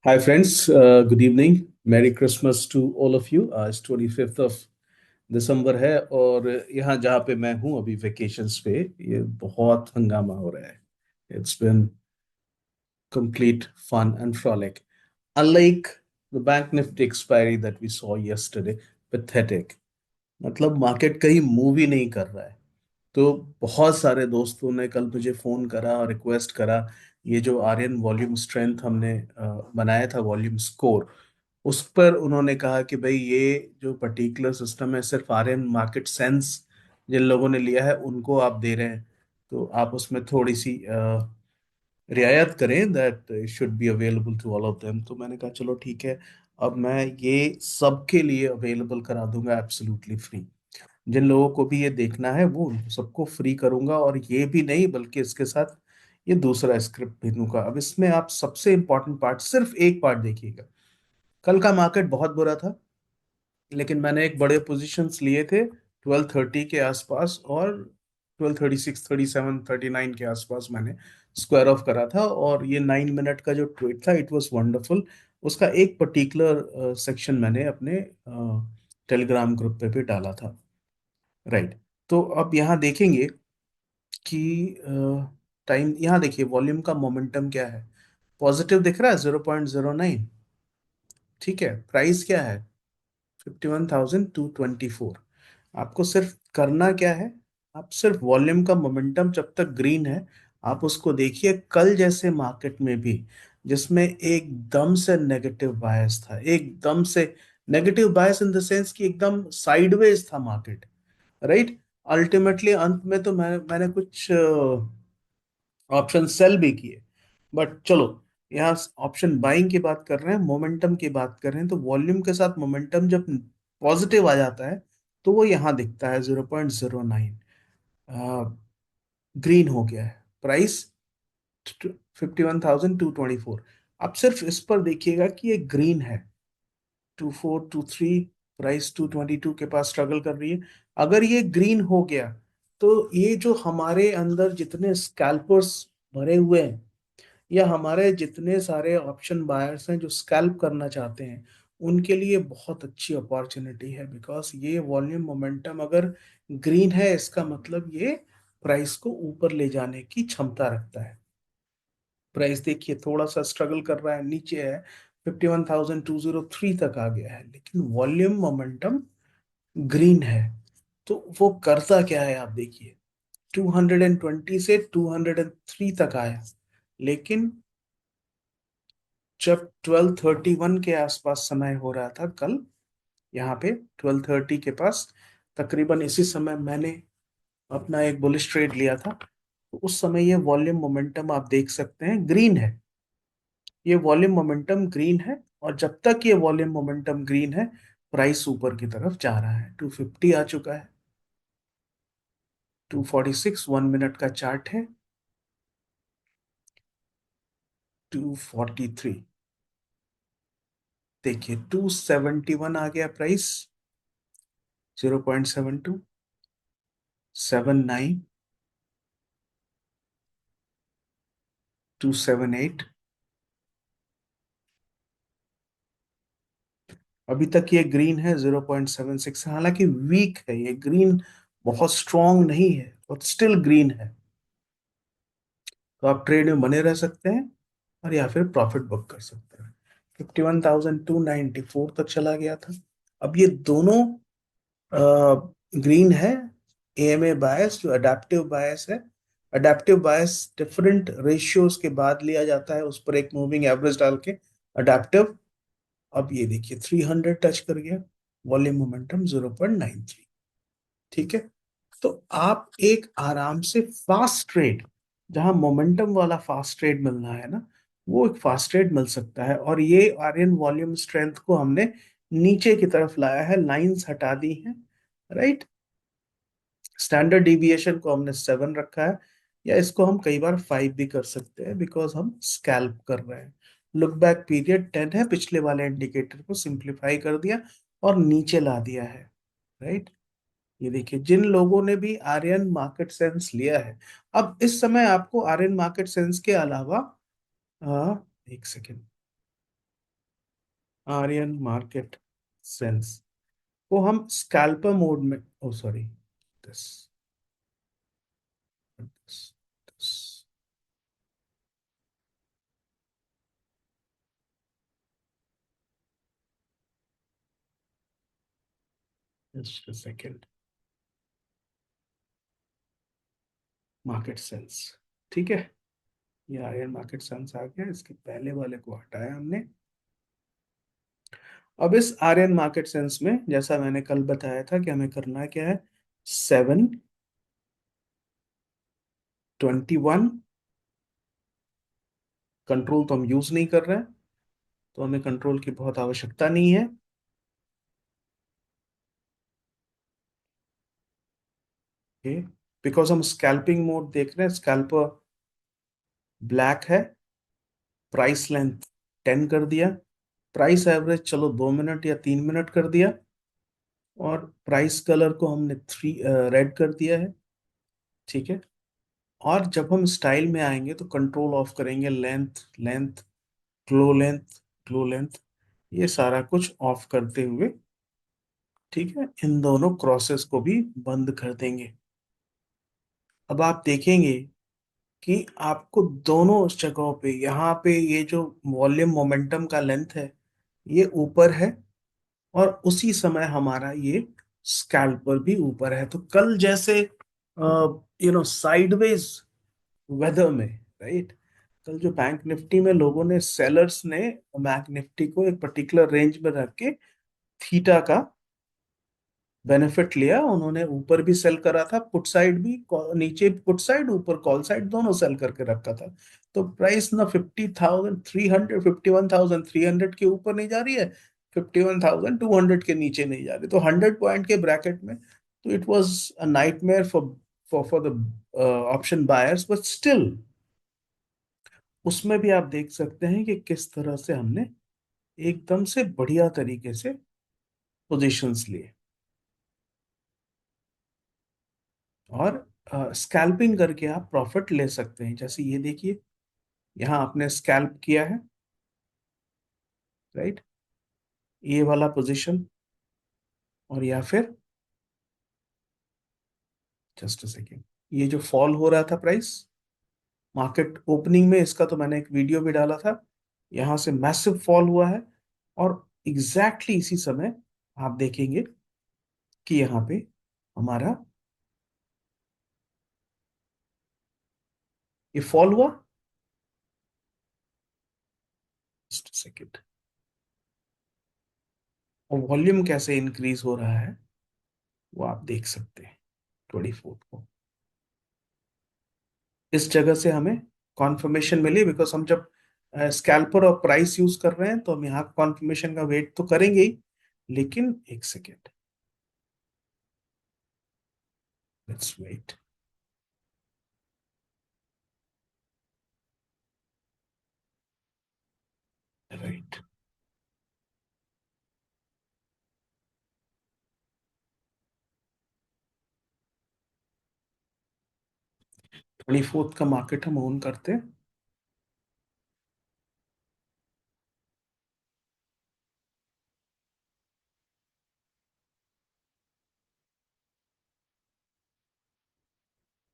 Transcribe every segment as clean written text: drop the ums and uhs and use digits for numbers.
Hi friends, good evening. Merry Christmas to all of you. आज 25th of December है और यहाँ जहाँ पे मैं हूँ अभी वेकेशंस पे ये बहुत हंगामा हो रहा है. It's been complete fun and frolic. Unlike the bank nifty expiry that we saw yesterday, pathetic. मतलब मार्केट कहीं मूव ही नहीं कर रहा है. तो बहुत सारे दोस्तों ने कल मुझे फोन करा और रिक्वेस्ट करा. ये जो आर्यन वॉल्यूम स्ट्रेंथ हमने बनाया था, वॉल्यूम स्कोर, उस पर उन्होंने कहा कि भाई ये जो पर्टिकुलर सिस्टम है सिर्फ आर्यन मार्केट सेंस जिन लोगों ने लिया है उनको आप दे रहे हैं, तो आप उसमें थोड़ी सी रियायत करें, that should be available to all of them. तो मैंने कहा चलो ठीक है, अब मैं ये सबके लिए अवेलेबल करा दूंगा एब्सोल्युटली फ्री. जिन लोगों को भी ये देखना है वो उनको सबको फ्री करूंगा, और ये भी नहीं बल्कि इसके साथ ये दूसरा स्क्रिप्ट भी दूंगा. अब इसमें आप सबसे इंपॉर्टेंट पार्ट, सिर्फ एक पार्ट देखिएगा. कल का मार्केट बहुत बुरा था, लेकिन मैंने एक बड़े पोजीशंस लिए थे 12:30 के आसपास, और 12:36, 37, 39 के आसपास मैंने स्क्वायर ऑफ करा था. और ये 9 मिनट का जो ट्रेड था, इट वाज वंडरफुल. उसका एक पर्टिकुलर सेक्शन मैंने अपने टेलीग्राम ग्रुप पे भी डाला था. राइट. तो अब यहाँ देखेंगे कि टाइम, यहाँ देखिए वॉल्यूम का मोमेंटम क्या है. पॉजिटिव दिख रहा है 0.09. ठीक है, प्राइस क्या है 51,224. आपको सिर्फ करना क्या है, आप सिर्फ वॉल्यूम का मोमेंटम जब तक ग्रीन है आप उसको देखिए. कल जैसे मार्केट में भी, जिसमें एकदम से नेगेटिव बायस था, एकदम से negative bias in the sense कि एकदम साइडवेज था मार्केट. राइट. अल्टीमेटली अंत में तो मैंने कुछ ऑप्शन सेल भी किए. बट चलो, यहाँ ऑप्शन बाइंग की बात कर रहे हैं, मोमेंटम की बात कर रहे हैं, तो वॉल्यूम के साथ मोमेंटम जब पॉजिटिव आ जाता है तो वो यहाँ दिखता है 0.09. ग्रीन हो गया है प्राइस 51,224. आप सिर्फ इस पर देखिएगा कि ये ग्रीन है. 2423, प्राइस 222 के पास स्ट्रगल कर रही है. अगर ये ग्रीन हो गया तो ये जो हमारे अंदर जितने स्कैल्पर्स भरे हुए हैं, या हमारे जितने सारे ऑप्शन बायर्स हैं जो स्कैल्प करना चाहते हैं, उनके लिए बहुत अच्छी अपॉर्चुनिटी है. बिकॉज ये वॉल्यूम मोमेंटम अगर ग्रीन है, इसका मतलब ये प्राइस को ऊपर ले जाने की क्षमता रखता है. प्राइस देखिए थोड़ा सा स्ट्रगल कर रहा है, नीचे है, 51,203 तक आ गया है, लेकिन वॉल्यूम मोमेंटम ग्रीन है. तो वो करता क्या है आप देखिए, 220 से 203 तक आया, लेकिन जब 12:31 के आसपास समय हो रहा था कल, यहाँ पे 12:30 के पास, तकरीबन इसी समय मैंने अपना एक बुलिश ट्रेड लिया था. तो उस समय ये वॉल्यूम मोमेंटम आप देख सकते हैं ग्रीन है. ये वॉल्यूम मोमेंटम ग्रीन है, और जब तक ये वॉल्यूम मोमेंटम ग्रीन है प्राइस ऊपर की तरफ जा रहा है. 250 आ चुका है, 246 1 मिनट का चार्ट है, 243. देखिए 271 आ गया प्राइस, 0.72, 79, 278. अभी तक ये ग्रीन है 0.76. हालांकि वीक है ये ग्रीन, बहुत स्ट्रांग नहीं है, और स्टिल ग्रीन है. तो आप ट्रेड में बने रह सकते हैं, और या फिर प्रॉफिट बुक कर सकते हैं. 51,294 तक चला गया था. अब ये दोनों ग्रीन है. एएमए बायस जो अडेप्टिव बायस है, अडेप्टिव बायस डिफरेंट रेशियोज के बाद लिया जाता है, उस पर एक मूविंग एवरेज डाल के. अडेप्टिव. अब ये देखिए 300 टच कर गया, वॉल्यूम मोमेंटम 0.93. ठीक है. तो आप एक आराम से फास्ट ट्रेड, जहां मोमेंटम वाला फास्ट ट्रेड मिलना है ना, वो एक फास्ट ट्रेड मिल सकता है. और ये आर्यन वॉल्यूम स्ट्रेंथ को हमने नीचे की तरफ लाया है, लाइंस हटा दी हैं. राइट. स्टैंडर्ड डिविएशन को हमने 7 रखा है, या इसको हम कई बार 5 भी कर सकते हैं, बिकॉज हम स्कैल्प कर रहे हैं. लुक बैक पीरियड 10 है, पिछले वाले इंडिकेटर को सिंप्लीफाई कर दिया और नीचे ला दिया है. राइट. ये देखिए जिन लोगों ने भी आर्यन मार्केट सेंस लिया है, अब इस समय आपको आर्यन मार्केट सेंस के अलावा, एक सेकेंड, आर्यन मार्केट सेंस को हम स्कैल्पर मोड में, oh sorry, this this this just a second, market sense, ठीक है। ये आर्यन मार्केट सेंस आ गया, इसके पहले वाले को हटाया हमने। अब इस आर्यन मार्केट सेंस में जैसा मैंने कल बताया था कि हमें करना क्या है, 721 कंट्रोल तो हम यूज नहीं कर रहे हैं, तो हमें कंट्रोल की बहुत आवश्यकता नहीं है। ओके, बिकॉज हम स्कैल्पिंग मोड देख रहे हैं, स्कैल्पर ब्लैक है, प्राइस लेंथ 10 कर दिया, प्राइस एवरेज चलो 2 मिनट या 3 मिनट कर दिया, और प्राइस कलर को हमने थ्री रेड कर दिया है, ठीक है। और जब हम स्टाइल में आएंगे तो कंट्रोल ऑफ करेंगे, length length, glow length, glow length, ये सारा कुछ ऑफ करते हुए, ठीक है, इन दोनों क्रॉसेस को भी बंद कर देंगे। अब आप देखेंगे कि आपको दोनों जगहों पे, यहाँ पे ये जो वॉल्यूम मोमेंटम का लेंथ है ये ऊपर है, और उसी समय हमारा ये स्कैल्पर भी ऊपर है। तो कल जैसे साइडवेज वेदर में, राइट, कल जो बैंक निफ्टी में लोगों ने, सेलर्स ने बैंक निफ्टी को एक पर्टिकुलर रेंज में रख के थीटा का बेनिफिट लिया, उन्होंने ऊपर भी सेल करा था, पुट साइड भी, नीचे पुट साइड, ऊपर कॉल साइड, दोनों सेल करके रखा था। तो प्राइस ना 50,300, 51,300 के ऊपर नहीं जा रही है, 51,200 के नीचे नहीं जा रही, तो 100 पॉइंट के ब्रैकेट में, तो it was a nightmare for the option buyers, but still उसमें भी आप देख सकते हैं कि किस तरह से हमने एकदम से बढ़िया तरीके से पोजीशंस लिए, और स्कैल्पिंग करके आप प्रॉफिट ले सकते हैं। जैसे ये देखिए, यहाँ आपने स्कैल्प किया है, राइट, ये वाला पोजीशन, और या फिर जस्ट अ सेकेंड, ये जो फॉल हो रहा था प्राइस मार्केट ओपनिंग में, इसका तो मैंने एक वीडियो भी डाला था, यहाँ से मैसिव फॉल हुआ है, और एग्जैक्टली इसी समय आप देखेंगे कि यहाँ पे हमारा ये फॉल हुआ, जस्ट सेकेंड, और वॉल्यूम कैसे इंक्रीज हो रहा है वो आप देख सकते हैं 24 को। इस जगह से हमें कॉन्फर्मेशन मिली, बिकॉज हम जब स्कैल्पर और प्राइस यूज कर रहे हैं तो हम यहाँ कॉन्फर्मेशन का वेट तो करेंगे ही, लेकिन एक सेकेंड, लेट्स वेट, राइट, 24 का मार्केट हम ओन करते हैं।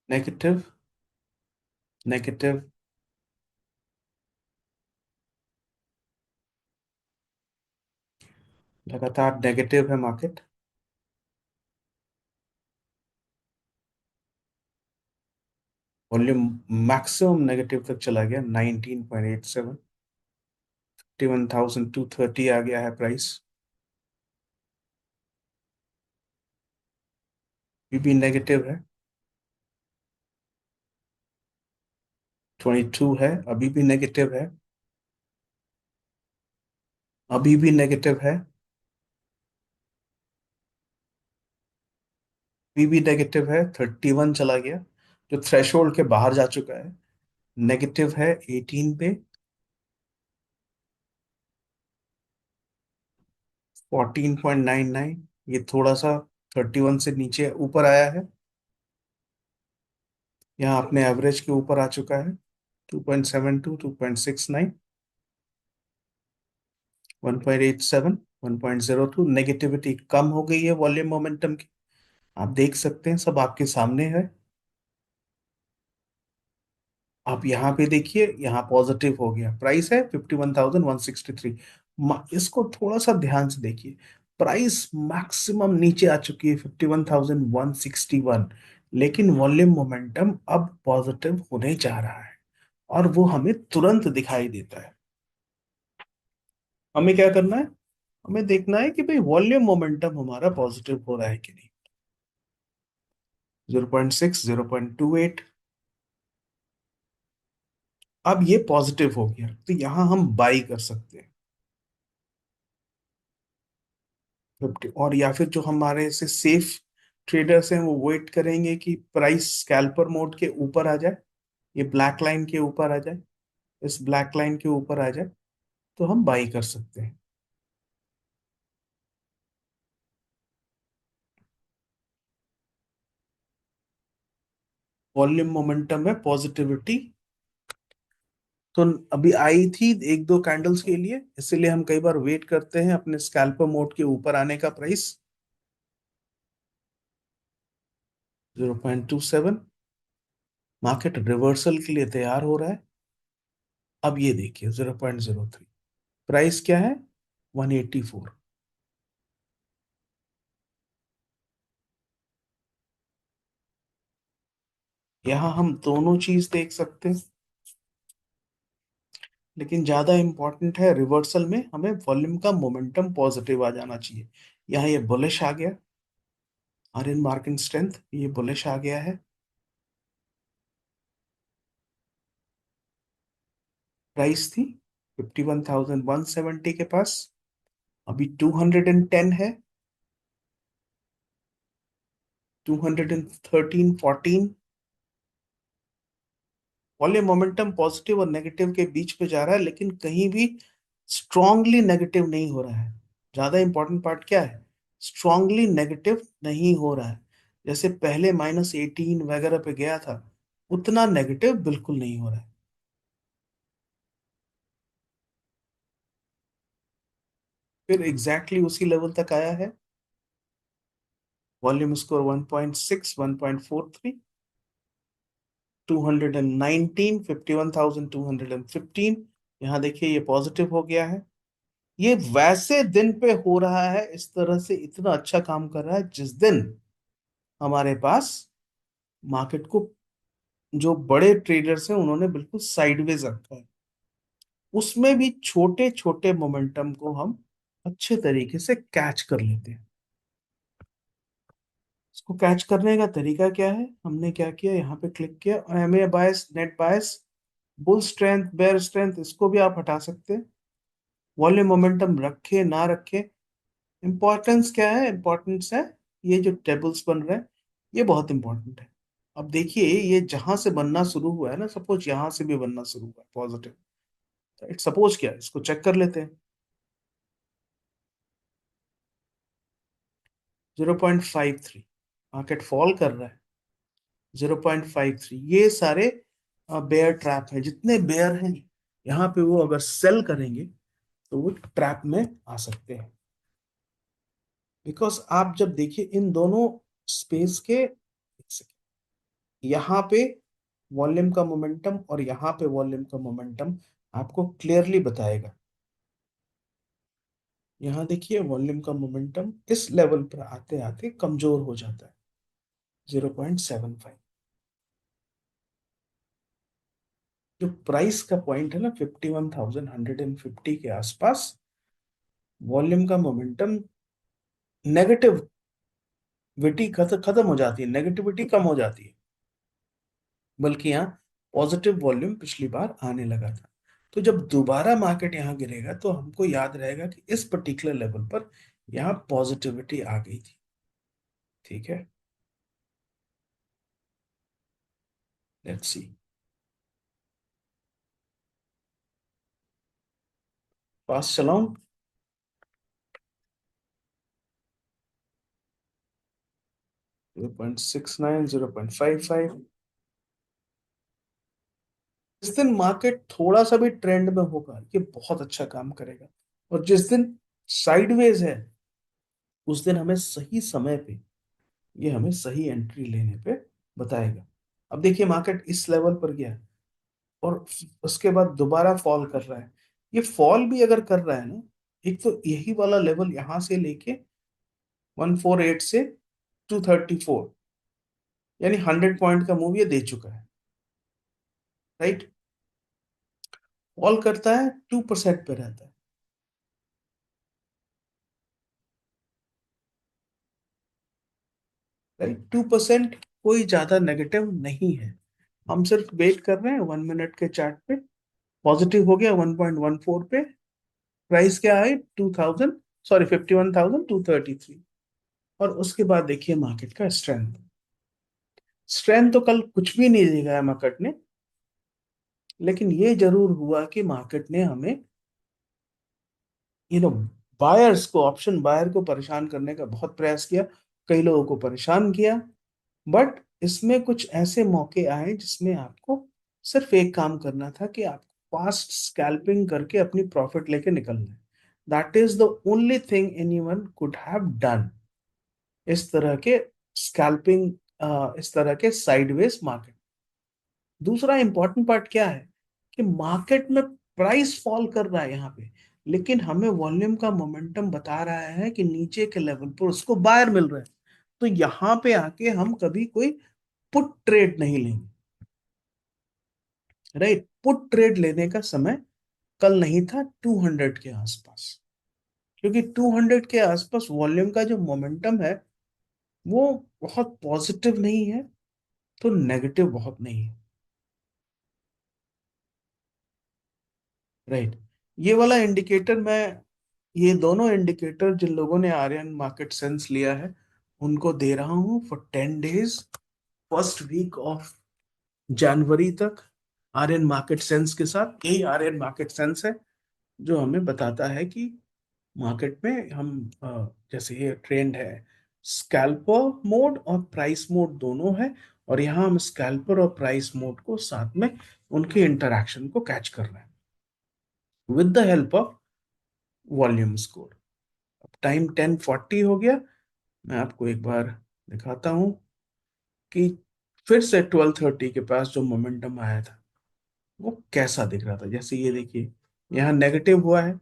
नेगेटिव, नेगेटिव, लगातार नेगेटिव है मार्केट, वॉल्यूम मैक्सिमम नेगेटिव तक चला गया, 19.87, 51,230 आ गया है प्राइस, ये भी नेगेटिव है, 22 है, अभी भी नेगेटिव है, अभी भी नेगेटिव है, अभी भी नेगेटिव है, 31 चला गया, जो थ्रेशोल्ड के बाहर जा चुका है, नेगेटिव है 18 पे, 14.99, ये थोड़ा सा 31 से नीचे ऊपर आया है, यहाँ अपने एवरेज के ऊपर आ चुका है, 2.72, 2.69, 1.87, 1.02, नेगेटिविटी कम हो गई है वॉल्यूम मोमेंटम की। आप देख सकते हैं, सब आपके सामने है। आप यहाँ पे देखिए, यहाँ पॉजिटिव हो गया, प्राइस है 51,163। इसको थोड़ा सा ध्यान से देखिए। प्राइस मैक्सिमम नीचे आ चुकी है 51,161, लेकिन वॉल्यूम मोमेंटम अब पॉजिटिव होने जा रहा है, और वो हमें तुरंत दिखाई देता है। हमें क्या करना है? हमें देखना है कि भाई वॉल्यूम मोमेंटम हमारा पॉजिटिव हो रहा है कि नहीं। 0.6, 0.28। अब ये पॉजिटिव हो गया, तो यहां हम बाई कर सकते हैं 50। और या फिर जो हमारे से सेफ ट्रेडर्स हैं, वो वेट करेंगे कि प्राइस स्कैल्पर मोड के ऊपर आ जाए, ये ब्लैक लाइन के ऊपर आ जाए, इस ब्लैक लाइन के ऊपर आ जाए, तो हम बाई कर सकते हैं। वॉल्यूम मोमेंटम है पॉजिटिविटी। तो अभी आई थी एक दो कैंडल्स के लिए, इसीलिए हम कई बार वेट करते हैं अपने स्कैल्पर मोड के ऊपर आने का प्राइस। 0.27। मार्केट रिवर्सल के लिए तैयार हो रहा है। अब ये देखिए 0.03। प्राइस क्या है? 184। यहां हम दोनों चीज देख सकते हैं, लेकिन ज्यादा इंपॉर्टेंट है रिवर्सल में हमें वॉल्यूम का मोमेंटम पॉजिटिव आ जाना चाहिए। यहाँ ये बुलिश आ गया, आर्यन मार्किन स्ट्रेंथ ये बुलिश आ गया है। प्राइस थी 51,170 के पास, अभी 210 है। 213, 14। वॉल्यूम मोमेंटम पॉजिटिव और नेगेटिव के बीच पे जा रहा है, लेकिन कहीं भी स्ट्रांगली नेगेटिव नहीं हो रहा है। ज्यादा इंपॉर्टेंट पार्ट क्या है? स्ट्रांगली नेगेटिव नहीं हो रहा है। जैसे पहले -18 वगैरह पे गया था, उतना नेगेटिव बिल्कुल नहीं हो रहा है। फिर एग्जैक्टली उसी लेवल तक आया है। Volume score 1.6, 1.43। 219, 51,215। यहाँ देखिए ये पॉजिटिव हो गया है। ये वैसे दिन पे हो रहा है, इस तरह से इतना अच्छा काम कर रहा है जिस दिन हमारे पास मार्केट को जो बड़े ट्रेडर्स हैं उन्होंने बिल्कुल साइडवेज रखा है। उसमें भी छोटे छोटे मोमेंटम को हम अच्छे तरीके से कैच कर लेते हैं। इसको कैच करने का तरीका क्या है? हमने क्या किया, यहाँ पे क्लिक किया और एमए बायस, नेट बायस, बुल स्ट्रेंथ, बेयर स्ट्रेंथ, इसको भी आप हटा सकते हैं। वॉल्यूम मोमेंटम रखे ना रखे, इंपॉर्टेंस क्या है? इंपॉर्टेंस है ये जो टेबल्स बन रहे हैं, ये बहुत इंपॉर्टेंट है। अब देखिए ये जहां से बनना शुरू हुआ है ना, सपोज यहां से भी बनना शुरू हुआ है पॉजिटिव, राइट? सपोज क्या है, इसको चेक कर लेते हैं। 0.53। मार्केट फॉल कर रहा है। 0.53, ये सारे बेयर ट्रैप है। जितने बेयर हैं यहाँ पे, वो अगर सेल करेंगे तो वो ट्रैप में आ सकते हैं। बिकॉज आप जब देखिए इन दोनों स्पेस के, यहाँ पे वॉल्यूम का मोमेंटम और यहाँ पे वॉल्यूम का मोमेंटम आपको क्लियरली बताएगा। यहाँ देखिए वॉल्यूम का मोमेंटम इस लेवल पर आते आते कमजोर हो जाता है, 0.75। जो प्राइस का पॉइंट है ना, 51,150 के आसपास, वॉल्यूम का मोमेंटम, नेगेटिविटी खत्म हो जाती है, नेगेटिविटी कम हो जाती है, बल्कि यहाँ पॉजिटिव वॉल्यूम पिछली बार आने लगा था। तो जब दोबारा मार्केट यहाँ गिरेगा तो हमको याद रहेगा कि इस पर्टिकुलर लेवल पर यहाँ पॉजिटिविटी आ गई थी। ठीक है, लेट्स सी। पास चलाऊं? 0.69, 0.55। इस दिन मार्केट थोड़ा सा भी ट्रेंड में होगा, ये बहुत अच्छा काम करेगा। और जिस दिन साइडवेज है उस दिन हमें सही समय पे, ये हमें सही एंट्री लेने पे बताएगा। अब देखिए मार्केट इस लेवल पर गया और उसके बाद दोबारा फॉल कर रहा है। ये फॉल भी अगर कर रहा है ना, एक तो यही वाला लेवल यहां से लेके 148 से 234, यानी 100 पॉइंट का मूव ये दे चुका है, राइट। फॉल करता है 2% पे रहता है, राइट। 2% कोई ज्यादा नेगेटिव नहीं है। हम सिर्फ वेट कर रहे हैं 1 मिनट के चार्ट पे। पॉजिटिव हो गया 1.14 पे। प्राइस क्या है 2000, सॉरी 51,233। और उसके बाद देखिए मार्केट का स्ट्रेंथ। स्ट्रेंथ तो कल कुछ भी नहीं दिखाया मार्केट ने, लेकिन ये जरूर हुआ कि मार्केट ने हमें यू नो बायर्स को, ऑप्शन बायर को परेशान करने का बहुत प्रयास किया, कई लोगों को परेशान किया। बट इसमें कुछ ऐसे मौके आए जिसमें आपको सिर्फ एक काम करना था कि आपको फास्ट स्कैल्पिंग करके अपनी प्रॉफिट लेके निकलना है। That is the only thing anyone could have done. इस तरह के स्कैल्पिंग, इस तरह के साइडवेज मार्केट। दूसरा इंपॉर्टेंट पार्ट क्या है कि मार्केट में प्राइस फॉल कर रहा है यहाँ पे, लेकिन हमें वॉल्यूम का मोमेंटम बता रहा है कि नीचे के लेवल पर उसको बायर मिल रहा है। तो यहाँ पे आके हम कभी कोई पुट ट्रेड नहीं लेंगे, राइट। पुट ट्रेड लेने का समय कल नहीं था 200 के आसपास, क्योंकि 200 के आसपास वॉल्यूम का जो मोमेंटम है वो बहुत पॉजिटिव नहीं है, तो नेगेटिव बहुत नहीं है, राइट। ये वाला इंडिकेटर मैं, ये दोनों इंडिकेटर जिन लोगों ने आर्यन मार्केट सेंस लिया है उनको दे रहा हूं for 10 days, first week of January तक। आर्यन मार्केट सेंस के साथ, यही आर्यन मार्केट सेंस है जो हमें बताता है कि मार्केट में हम जैसे ये ट्रेंड है, स्कैल्पर मोड और प्राइस मोड दोनों है। और यहाँ हम स्कैल्पर और प्राइस मोड को साथ में उनके इंटरैक्शन को कैच कर रहे हैं with the help of volume score. अब टाइम 10:40 हो गया। मैं आपको एक बार दिखाता हूं कि फिर से 12:30 के पास जो मोमेंटम आया था वो कैसा दिख रहा था। जैसे ये देखिए, यहाँ नेगेटिव हुआ है,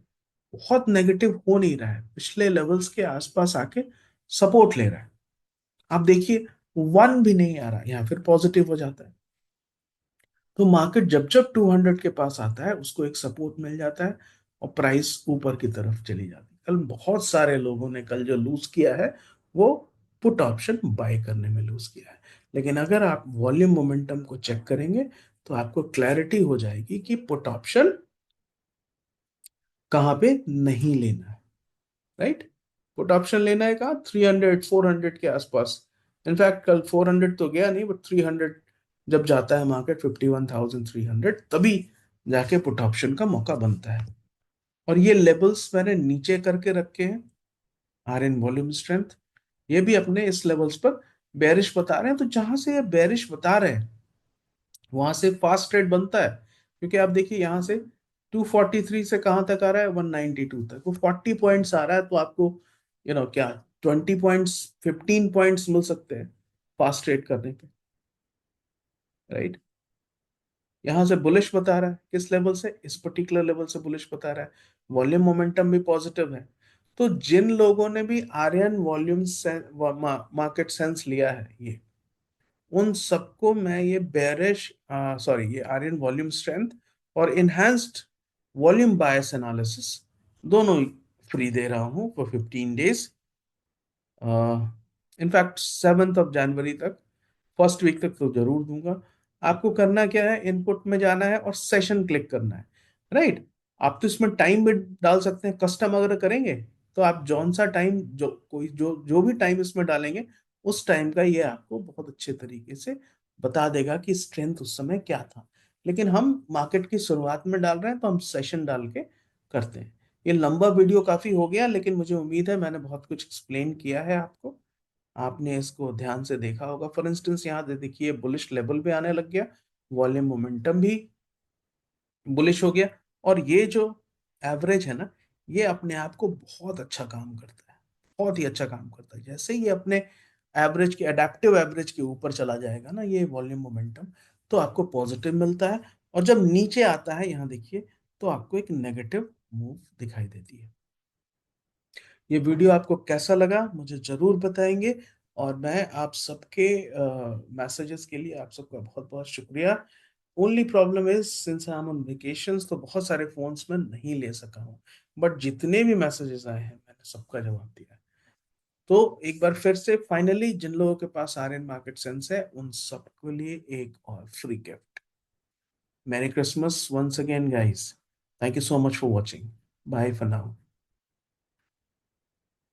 बहुत नेगेटिव हो नहीं रहा है, पिछले लेवल्स के आसपास आके सपोर्ट ले रहा है। आप देखिए 1 भी नहीं आ रहा, यहाँ फिर पॉजिटिव हो जाता है। तो मार्केट जब जब 200 के पास आता है उसको एक सपोर्ट मिल जाता है और प्राइस ऊपर की तरफ चली जाती है। कल बहुत सारे लोगों ने कल जो लूज किया है वो पुट ऑप्शन बाय करने में लूज किया है। लेकिन अगर आप वॉल्यूम मोमेंटम को चेक करेंगे तो आपको क्लैरिटी हो जाएगी कि पुट ऑप्शन कहाँ पे नहीं लेना है, राइट। पुट ऑप्शन लेना है कहाँ, 300 400 के आसपास। इनफैक्ट कल 400 तो गया नहीं, बट 300 जब जाता है मार्केट 51,300, तभी जाके पुट ऑप्शन का मौका बनता है। और ये लेवल्स मैंने नीचे करके रखे हैं, आर इन वॉल्यूम स्ट्रेंथ। ये भी अपने इस लेवल्स पर बेरिश बता रहे हैं। तो जहां से ये बेरिश बता रहे हैं वहां से फास्ट ट्रेड बनता है, क्योंकि आप देखिए यहाँ से 243 से कहाँ तक आ रहा है, 192 तक, वो 40 पॉइंट्स आ रहा है। तो आपको क्या 20 पॉइंट्स, 15 पॉइंट्स मिल सकते हैं फास्ट ट्रेड करने पे, राइट। यहाँ से बुलिश बता रहा है, किस लेवल से, इस पर्टिकुलर लेवल से बुलिश बता रहा है। वॉल्यूम मोमेंटम भी पॉजिटिव है। तो जिन लोगों ने भी आर्यन वॉल्यूम मार्केट सेंस लिया है, ये उन सबको मैं ये बेरिश, सॉरी, ये आर्यन वॉल्यूम स्ट्रेंथ और इनहेंस्ड वॉल्यूम बायस एनालिसिस दोनों फ्री दे रहा हूँ फॉर 15 डेज। इनफैक्ट 7 जनवरी तक, फर्स्ट वीक तक तो जरूर दूंगा। आपको करना क्या है, इनपुट में जाना है और सेशन क्लिक करना है, राइट। आप तो इसमें टाइम भी डाल सकते हैं, कस्टम अगर करेंगे तो आप जौन सा टाइम, जो कोई जो जो भी टाइम इसमें डालेंगे उस टाइम का ये आपको बहुत अच्छे तरीके से बता देगा कि स्ट्रेंथ उस समय क्या था। लेकिन हम मार्केट की शुरुआत में डाल रहे हैं तो हम सेशन डाल के करते हैं। ये लंबा वीडियो काफी हो गया, लेकिन मुझे उम्मीद है मैंने बहुत कुछ एक्सप्लेन किया है आपको, आपने इसको ध्यान से देखा होगा। फॉर इंस्टेंस यहाँ देखिए बुलिश लेवल पे आने लग गया, वॉल्यूम मोमेंटम भी बुलिश हो गया। और ये जो एवरेज है ना, ये अपने आप को बहुत अच्छा काम करता है, बहुत ही अच्छा काम करता है। जैसे ही ये अपने एवरेज के एडेप्टिव एवरेज के ऊपर चला जाएगा ना ये वॉल्यूम मोमेंटम, तो आपको पॉजिटिव मिलता है, और जब नीचे आता है यहाँ देखिए, तो आपको एक नेगेटिव मूव दिखाई देती है। ये वीडियो आपको कैसा लगा मुझे ज़रूर बताएँगे, और मैं आप सबके मैसेजेस के लिए आप सबका बहुत-बहुत शुक्रिया। Only problem is since I am on vacations, तो बहुत सारे फ़ोन्स मैं नहीं ले सका हूँ। बट जितने भी मैसेजेस आए हैं मैंने सबका जवाब दिया है। तो एक बार फिर से फाइनली जिन लोगों के पास आर्यन मार्केट सेंस है उन सबके लिए एक और free gift. Merry Christmas once again guys. Thank you so much for watching. Bye for now.